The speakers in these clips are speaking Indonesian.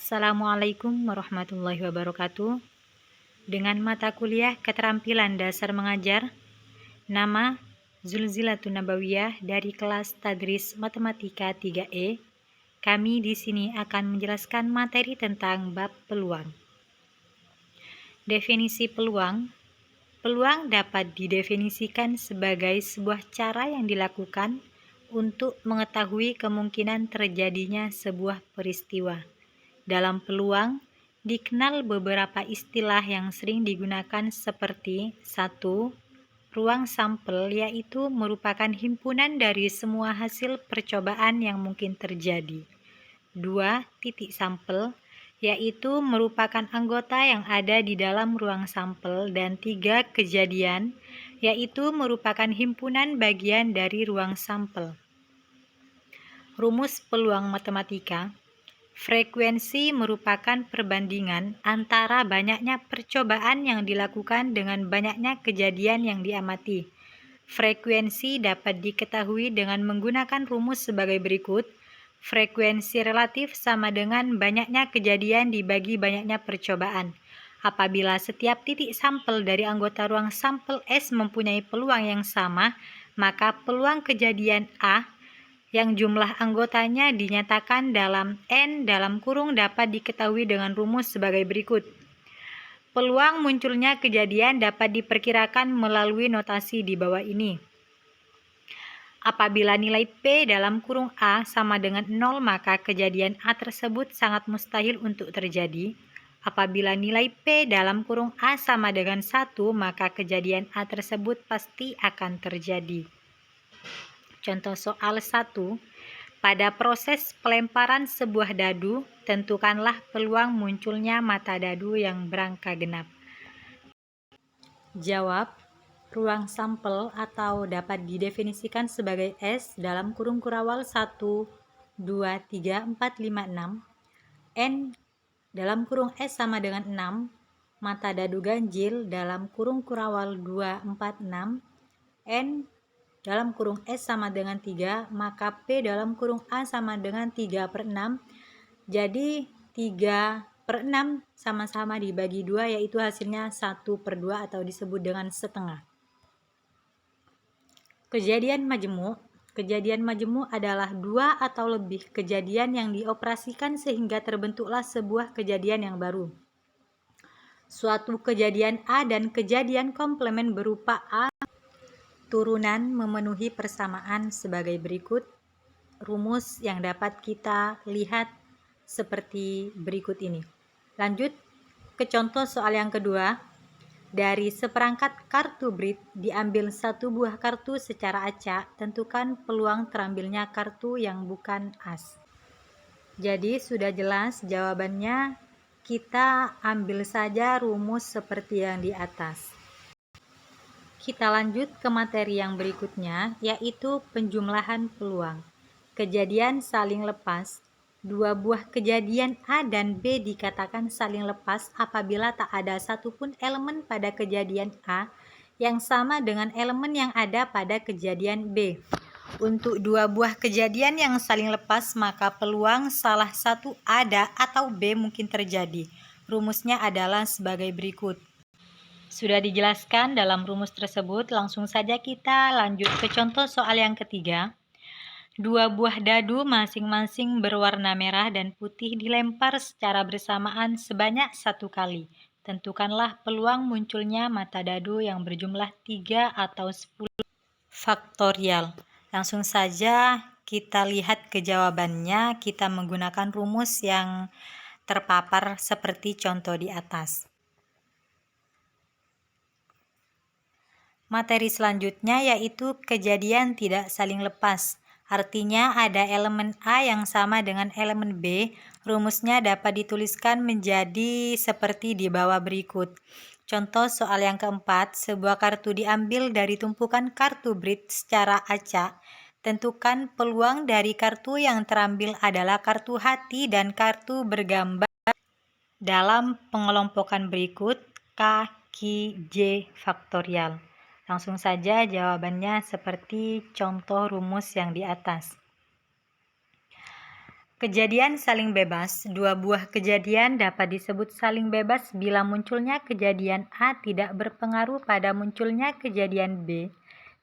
Assalamualaikum warahmatullahi wabarakatuh. Dengan mata kuliah Keterampilan Dasar Mengajar, nama Zulzilatun Nabawiyah dari kelas Tadris Matematika 3E. Kami di sini akan menjelaskan materi tentang bab peluang. Definisi peluang. Peluang dapat didefinisikan sebagai sebuah cara yang dilakukan untuk mengetahui kemungkinan terjadinya sebuah peristiwa. Dalam peluang, dikenal beberapa istilah yang sering digunakan seperti 1. Ruang sampel, yaitu merupakan himpunan dari semua hasil percobaan yang mungkin terjadi. 2. Titik sampel, yaitu merupakan anggota yang ada di dalam ruang sampel. Dan 3. Kejadian, yaitu merupakan himpunan bagian dari ruang sampel. Rumus peluang matematika. Frekuensi merupakan perbandingan antara banyaknya percobaan yang dilakukan dengan banyaknya kejadian yang diamati. Frekuensi dapat diketahui dengan menggunakan rumus sebagai berikut. Frekuensi relatif sama dengan banyaknya kejadian dibagi banyaknya percobaan. Apabila setiap titik sampel dari anggota ruang sampel S mempunyai peluang yang sama, maka peluang kejadian A yang jumlah anggotanya dinyatakan dalam N dapat diketahui dengan rumus sebagai berikut. Peluang munculnya kejadian dapat diperkirakan melalui notasi di bawah ini. Apabila nilai P A sama dengan 0, maka kejadian A tersebut sangat mustahil untuk terjadi. Apabila nilai P A sama dengan 1, maka kejadian A tersebut pasti akan terjadi. Contoh soal 1. Pada proses pelemparan sebuah dadu, tentukanlah peluang munculnya mata dadu yang berangka genap. Jawab. Ruang sampel atau dapat didefinisikan sebagai S dalam kurung kurawal 1, 2, 3, 4, 5, 6. N dalam kurung S sama dengan 6. Mata dadu ganjil dalam kurung kurawal 2, 4, 6. N dalam kurung S sama dengan 3, maka P dalam kurung A sama dengan 3/6. Jadi 3/6 sama-sama dibagi 2, yaitu hasilnya 1/2 atau disebut dengan setengah. Kejadian majemuk. Kejadian majemuk adalah 2 atau lebih kejadian yang dioperasikan sehingga terbentuklah sebuah kejadian yang baru. Suatu kejadian A dan kejadian komplement berupa A turunan memenuhi persamaan sebagai berikut. Rumus yang dapat kita lihat seperti berikut ini. Lanjut ke contoh soal yang kedua. Dari seperangkat kartu BRIT diambil satu buah kartu secara acak. Tentukan peluang terambilnya kartu yang bukan as. Jadi sudah jelas jawabannya, kita ambil saja rumus seperti yang di atas. Kita lanjut ke materi yang berikutnya, yaitu penjumlahan peluang. Kejadian saling lepas. Dua buah kejadian A dan B dikatakan saling lepas apabila tak ada satupun elemen pada kejadian A yang sama dengan elemen yang ada pada kejadian B. Untuk dua buah kejadian yang saling lepas, maka peluang salah satu A atau B mungkin terjadi. Rumusnya adalah sebagai berikut. Sudah dijelaskan dalam rumus tersebut, langsung saja kita lanjut ke contoh soal yang ketiga. Dua buah dadu masing-masing berwarna merah dan putih dilempar secara bersamaan sebanyak 1 kali. Tentukanlah peluang munculnya mata dadu yang berjumlah 3 atau 10 faktorial. Langsung saja kita lihat ke jawabannya, kita menggunakan rumus yang terpapar seperti contoh di atas. Materi selanjutnya yaitu kejadian tidak saling lepas. Artinya ada elemen A yang sama dengan elemen B. Rumusnya dapat dituliskan menjadi seperti di bawah berikut. Contoh soal yang keempat, sebuah kartu diambil dari tumpukan kartu BRIT secara acak. Tentukan peluang dari kartu yang terambil adalah kartu hati dan kartu bergambar dalam pengelompokan berikut K, Q, J faktorial. Langsung saja jawabannya seperti contoh rumus yang di atas. Kejadian saling bebas. Dua buah kejadian dapat disebut saling bebas bila munculnya kejadian A tidak berpengaruh pada munculnya kejadian B,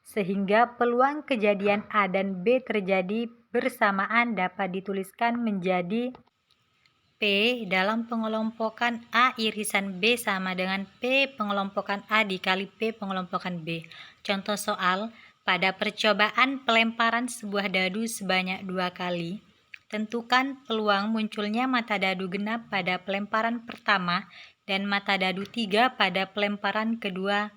sehingga peluang kejadian A dan B terjadi bersamaan dapat dituliskan menjadi P dalam pengelompokan A irisan B sama dengan P pengelompokan A dikali P pengelompokan B. Contoh soal, pada percobaan pelemparan sebuah dadu sebanyak 2 kali, tentukan peluang munculnya mata dadu genap pada pelemparan pertama dan mata dadu 3 pada pelemparan kedua.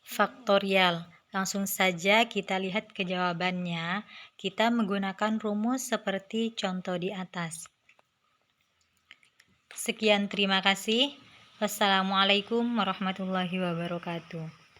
Faktorial. Langsung saja kita lihat ke jawabannya. Kita menggunakan rumus seperti contoh di atas. Sekian, terima kasih. Wassalamualaikum warahmatullahi wabarakatuh.